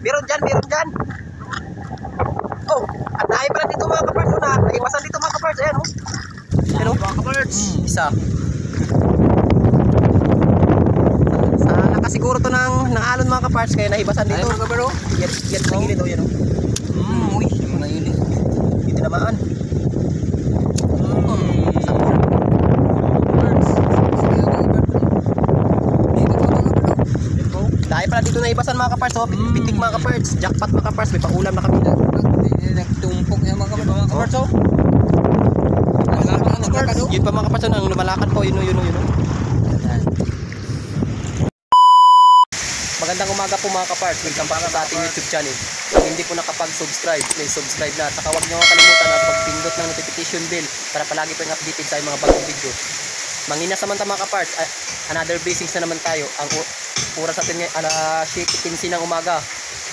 Meron dyan. Oh, at dahil pala dito mga kaparts. Naiwasan dito mga kaparts. Ayan oh. Ayan oh mga kaparts. Isa. Sa nakasiguro to ng alon mga kaparts. Kaya naibasan dito. Ayan mga kaparts. Yan sa gilid oh. Yan oh. Uy, mga yun. Dito naman. Dahil pala dito naibasan mga kaparts oh. Pitik mga kaparts. Jackpot mga kaparts. May pangulam na kami. Nagtumpok niya mga kaparts oh. Yun pa mga kaparts ang lumalakad po. Yun oh. Magandang umaga po mga kaparts. Welcome pa sa ating YouTube channel. Kung hindi po nakapag-subscribe, please subscribe na. Saka huwag nyo kalimutan na pag-pindot ng notification bell para palagi po yung updated sa mga bagong video. Mangina samanta mga kaparts. Another basics na naman tayo. Ang oras natin ngayon alas 7:15 ng umaga.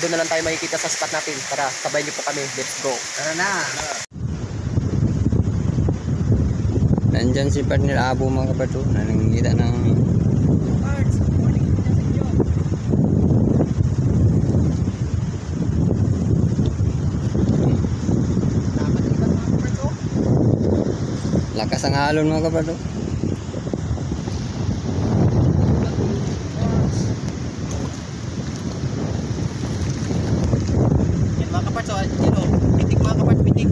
Doon na lang tayo makikita sa spot natin. Tara, sabay niyo po kami. Let's go. Tara na. Nandyan si partner Abo mga kaparts oh. Nanangita ng lakas ang alon mga kaparts oh. Yan mga kaparts oh. Yan oh. Pitik mga kaparts. Pitik.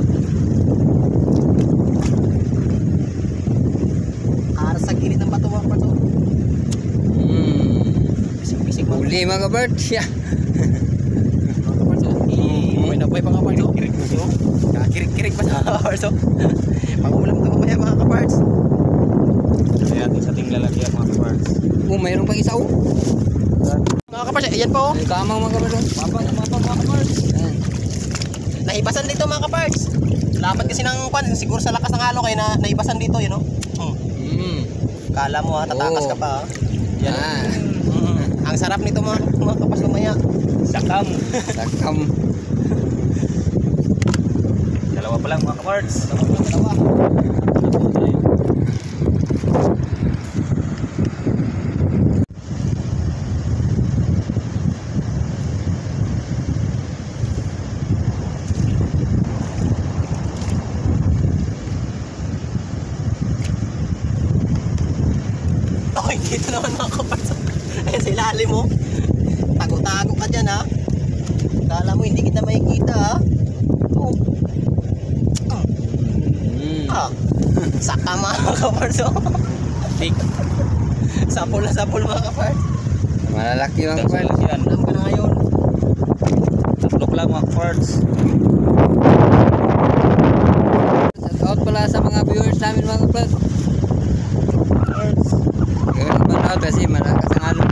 Aras sa gilid ng bato mga kaparts oh. Bisig mga Uli mga kaparts. Yeah. mga kaparts oh. Buhay na buhay mga kaparts oh. Kirik pa sa kaparts oh. Pangulam ka mamaya mga kaparts. Kaya ating sa ting lalagyan mga kaparts. Mayroon pang isa oh. Mga kaparts, ayan po oh. Ay kamang mga kaparts oh. Mapang mga kaparts. Ayan. Naibasan dito mga kaparts. Laban kasi ng kwan, siguro sa lakas ng halo kaya naibasan dito yun oh. Kala mo ha, tatakas ka pa ha. Yan oh. Ang sarap nito mga kaparts mamaya. Sakam. Sakam. Dalawa pa lang mga kaparts. Dalawa. Oy, dito naman mga kaparts. Ayan sa ilalim mo. Tago-tago ka dyan ha. Kala mo hindi kita makikita ha. Oh. Saka mga kaparts oh. Big. Sapol na sapol mga kaparts. Malalaki mga kaparts. Yan. Alam ka na ngayon. Tatlok lang mga kaparts. Shoutout pala sa mga viewers namin mga kaparts. Gawin ang panood kasi malakas ang alon.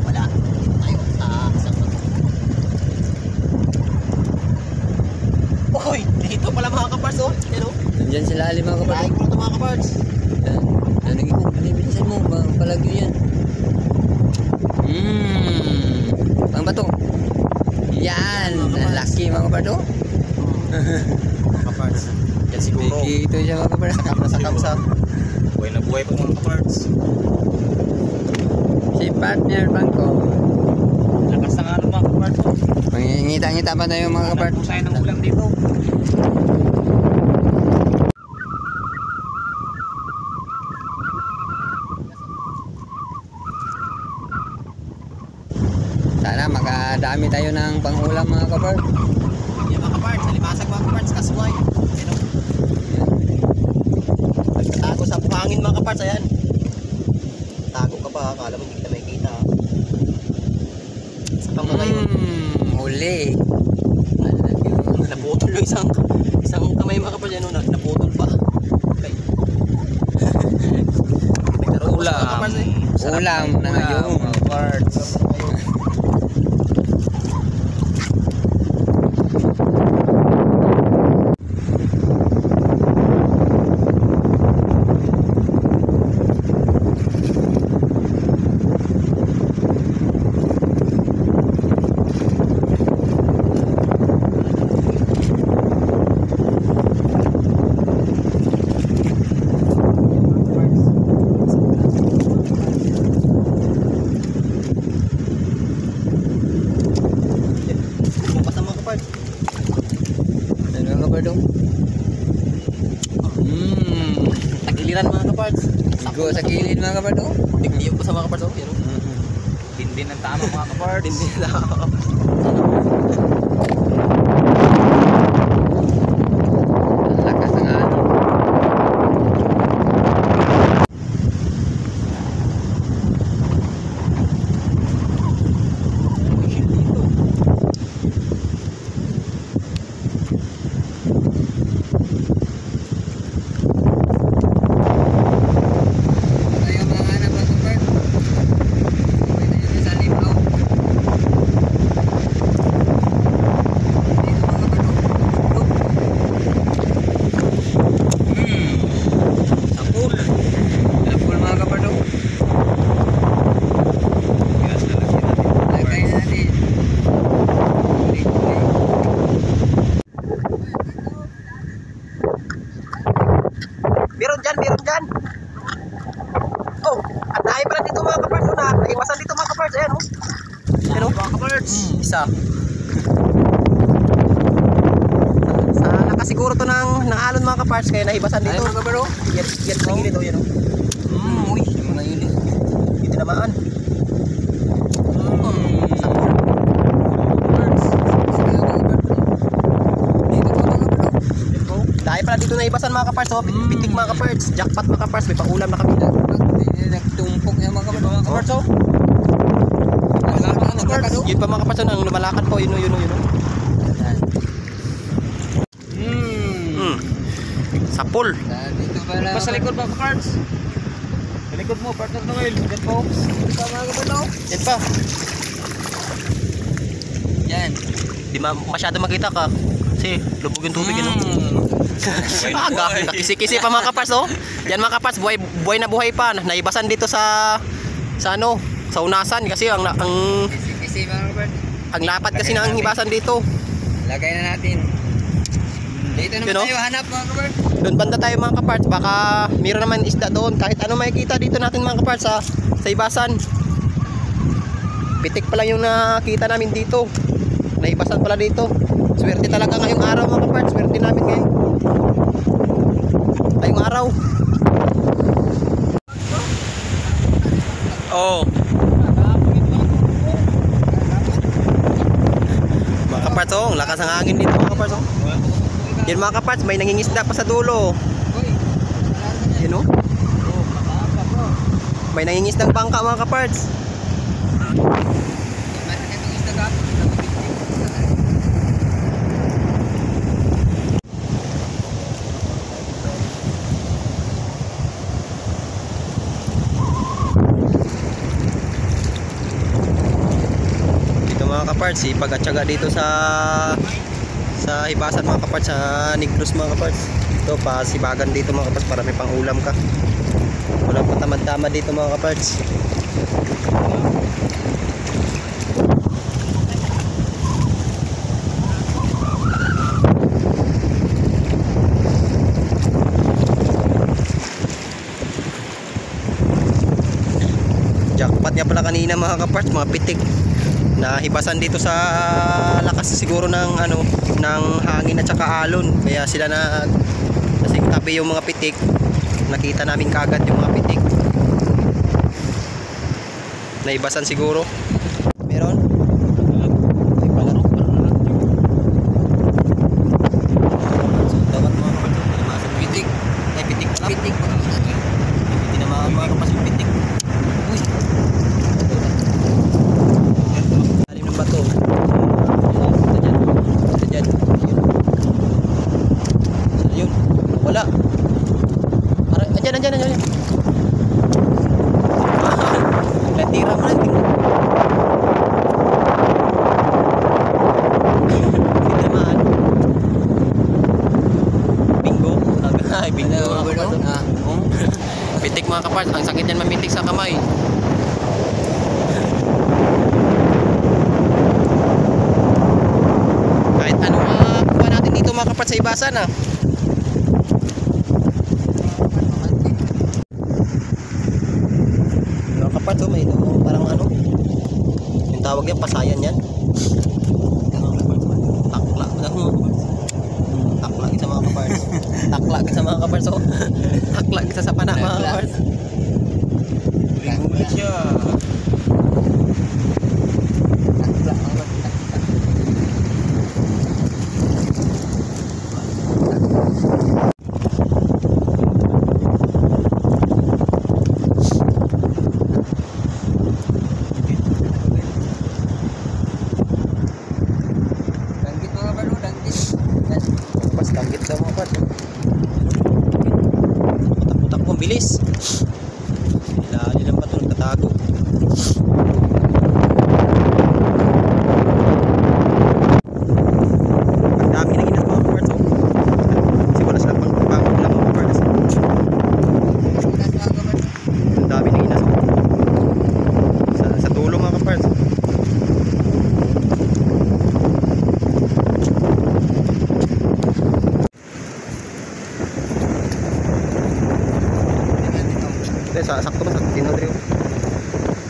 Wala. Tayo sa Oy, dito pala mga kaparts oh. Yan oh. Nandyan sila alim mga kaparts. Laing ko ito mga kaparts. Yan. Nanagin ko. Bilisan mo. Palagyo yan. Ang bato. Yan. Ang laki mga kaparts oh. Mga kaparts. Yan siguro. Bigi ito siya mga kaparts. Sakam sa. Buhay na buhay pa mga kaparts. Si partner Bangko. Lakas ng ano mga kaparts. Mangingita-ngita pa tayo mga kaparts. Pusay ng ulam dito. Sana makadami tayo ng pangulam mga kaparts. Yan mga kaparts. Nalimasag mga kaparts. Kasway. Yan oh. Nagtatago sa buhangin mga kaparts. Ayan. Tago ka pa. Kala mo hindi kita makikita. Saka mo ngayon. Uli. Naputol yung isang kamay mga kaparts. Yan oh. Naputol pa. Okay. Ulam. Ulam na ngayon. Mga kaparts. Bigo sa kilid mga kapart oh. Tigniyo po sa mga kaparts. Oh, yan oh. Din ang tama mga kaparts. Hindi na ako. Ang lakas ng ano. Tayo mga anak mga kapart. Pwede nyo sa limaw. Dito mga kapart oh. Sapul. Sapul mga kapart oh. Lagay na natin. Meron dyan. Oh, at naay pala dito mga kaparts. Oh, naiwasan dito mga kaparts. Ayan oh. Ayan oh. Mga kaparts. Isa. Sa nakasiguro to ng alon mga kaparts. Kaya nahibasan dito. Ay mga kapart oh. Yan sa gilid oh. Yan oh. Uy, mga yun eh. Hindi tinamaan. Dahil pala dito naibasan mga kaparts. Oh, pitik mga kaparts. Jackpot mga kaparts. May pangulam na kami. Nagtumpok yung mga kaparts oh. Yun pa mga kaparts. Oh, ang lumalakad po. Yun oh. Sapul. Dito pala. Pa sa likod mga kaparts. Sa likod mo, partner Noel. Yan po. Dito mga kaparts oh. Yan pa. Yan. Di masyado makita ka. Kasi lubog yung tubig. Yun oh. Kisi-kisi pa mga kaparts oh. Yan mga kaparts, buhay na buhay pa. Naibasan dito sa ano, sa unasan kasi ang Kisi mga kaparts. ang lapad kasi ng hibasan dito. Lagay na natin. Dito naman Yun, oh. tayo hanap mga kaparts. Doon banda tayo mga kaparts, baka mayroon naman isda doon. Kahit ano makikita dito natin mga kaparts sa hibasan. Pitik pa lang yung nakita namin dito. Naibasan pala dito. Swerte talaga ngayong araw mga kaparts. Swerte namin ngayon. Ngayong araw. Oh. Mga kaparts oh, ang lakas ng hangin dito mga kaparts oh. Yan mga kaparts, may nangingisda pa sa dulo. Yan oh. May nangingisdang bangka mga kaparts. Mga kaparts, ipag-atsaga dito sa hibasan mga kaparts, sa Negros mga kaparts. Ito pa sibagan dito mga kaparts para may pang ulam ka. Walang patamad-tamad dito mga kaparts. Jackpot niya pala kanina mga kaparts, mga pitik. Nahibasan dito sa lakas siguro ng ano, ng hangin at saka alon, kaya sila na kasing tabi yung mga pitik. Nakita namin kagad yung mga pitik. Nahibasan siguro. Meron? Ay palaro. Dawat mga kapatid, pitik. Ay pitik. Pitik. Hindi na mga kapatid pitik. Uy. Bato. Dyan. Ayun. Wala. Andyan. Latira mo lang. Hindi naman. Bingo. Ay, bingo mga kaparts. Pitik mga kaparts. Ang sakit yan mamitik sa kamay. Kahit ano makuha natin dito mga kaparts sa hibasan ah. Mga kaparts oh, may parang ano, yung tawag yan, pasayan yan. Takla. Takla isa mga kaparts. Takla isa mga kaparts oh. Takla isa sa pana mga kaparts. sakto ba? Tinodrio.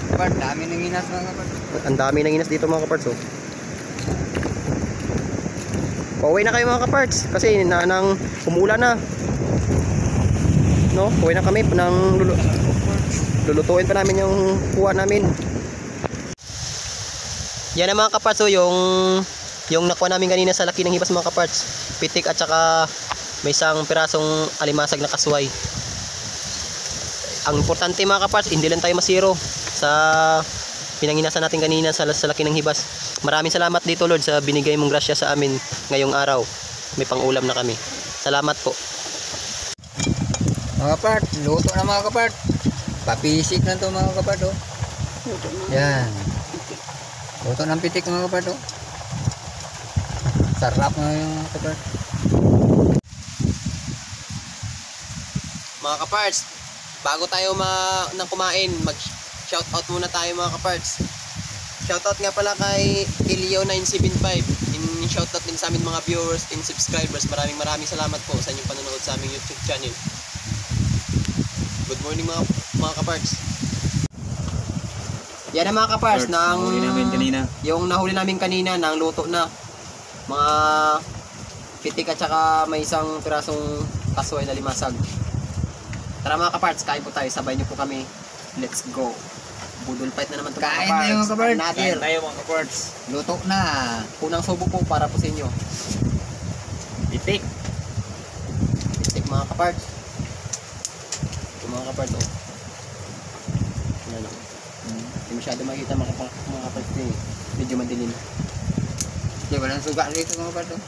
Kapart, dami nang inas mga kapart. Ang dami ng inas dito mga kaparts, oh. Pauwi na kayo mga kaparts kasi nang umulan na. No, pauwi na kami nang lulutuin pa namin yung kuha namin. Yan na mga kaparts, oh, yung nakuha namin kanina sa laki ng hibas mga kaparts. Pitik at saka may isang pirasong alimasag na kasway. Ang importante mga kaparts, hindi lang tayo masiro sa pinanginasan natin kanina sa laki ng hibas. Maraming salamat dito Lord sa binigay mong grasya sa amin ngayong araw. May pang-ulam na kami. Salamat po. Mga kapart, luto na mga kapart. Papisik na to mga kapart, oh. Yan. Luto ng pitik mga kapart, oh. Sarap na yung kapart. Mga kaparts, bago tayo nang kumain, mag-shoutout muna tayo mga kaparts. Shoutout nga pala kay Elio975. Shoutout din sa amin mga viewers and subscribers. Maraming salamat po sa inyong panonood sa aming YouTube channel. Good morning mga kaparts. Yan na mga kaparts, Nahuli namin kanina. yung nahuli namin kanina, nang luto na. Mga pitik at saka may isang pirasong kasway na limasag. Tara mga kaparts, kain po tayo. Sabay niyo po kami. Let's go. Budol fight na naman ito mga Kain tayo, mga kaparts. Nadir. Tayo mga kaparts. Luto na. Unang subo po para po sa inyo. Pitik. Pitik mga kaparts. Ito mga kaparts, oh. Yan, oh. Hindi masyado makita mga kaparts din. Medyo madilim. Hindi, walang suga dito mga kapart, oh.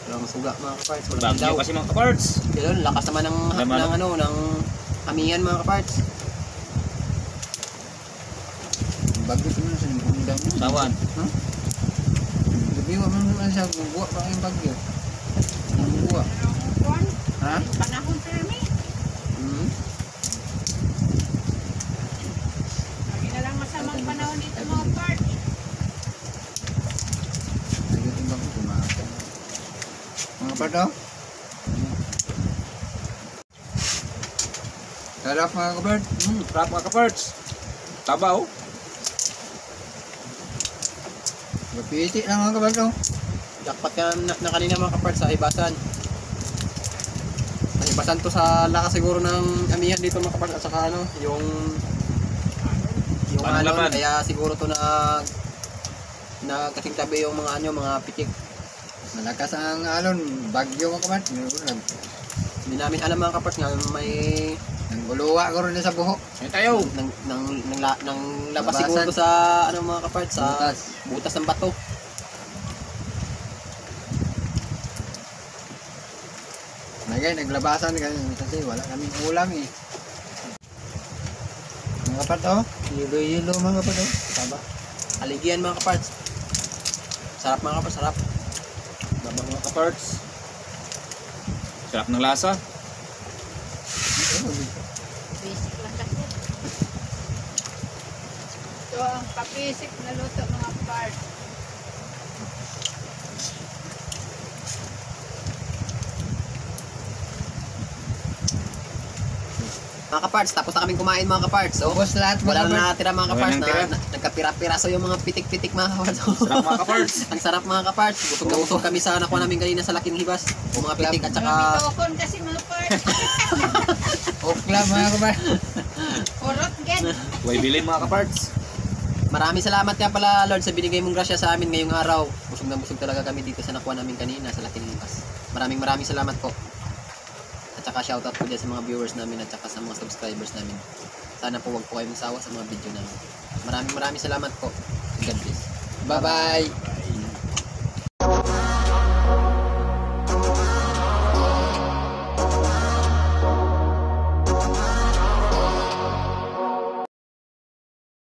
Walang suga mga kaparts. Walang Bagyo ilaw. kasi mga kaparts. Yun, lakas naman ng hamihan mga kaparts. Bagyo ito na sa limpong daw mo. Sawan. Gabi mo naman siya, buwa pa kayong bagyo. Ang buwa. Ha? Panahon termi. Lagi na lang masamang panahon dito mga part. Bagyo ito bagyo, kumaka. Mga kapart, oh. Sarap mga kapart. Sarap mga kaparts. Tabaw. Mapiti lang mga kapart, oh. Jackpot ka na kanina mga kaparts sa hibasan. Nahibasan to sa lakas siguro ng amihan dito mga kaparts at saka yung Panlaban. kaya siguro to na kasing tabi yung mga pitik. Malakas ang alon, bagyo mga kapart. Hindi namin alam mga kaparts nga may Nangguluwa ko rin sa buhok. Ngayon tayo. nang labas Labasan. siguro sa mga kaparts sa Butas. butas ng bato. Naglabasan kasi wala kaming ulam eh. Mga kapart, oh. Yelo mga kapart, oh. Tama. Aligian mga kaparts. Sarap mga kaparts, sarap. Tabang mga kaparts. Sarap ng lasa. Basic lang kasi. Ito ang papisik na luto mga part. Mga kaparts, tapos na kaming kumain mga kaparts. Oh. Ubos lahat mga Wala kapart. na natira mga Wala kaparts nang tira. na nagkapira-piraso yung mga pitik-pitik mga kaparts. Sarap mga kaparts. Ang sarap mga kaparts. Busog na busog kami sa nakuha namin kanina sa laking hibas. O mga pitik at saka Mga mitokon kasi mga part. Okla mga kapart. Urot gen. Huwag bilin mga kaparts. maraming salamat nga pala Lord sa binigay mong grasya sa amin ngayong araw. Busog na busog talaga kami dito sa nakuha namin kanina sa laking hibas. Maraming salamat po. At saka shoutout po dyan sa mga viewers namin at saka sa mga subscribers namin. Sana po wag po kayo magsawa sa mga video namin. Maraming salamat po. God bless. Bye-bye.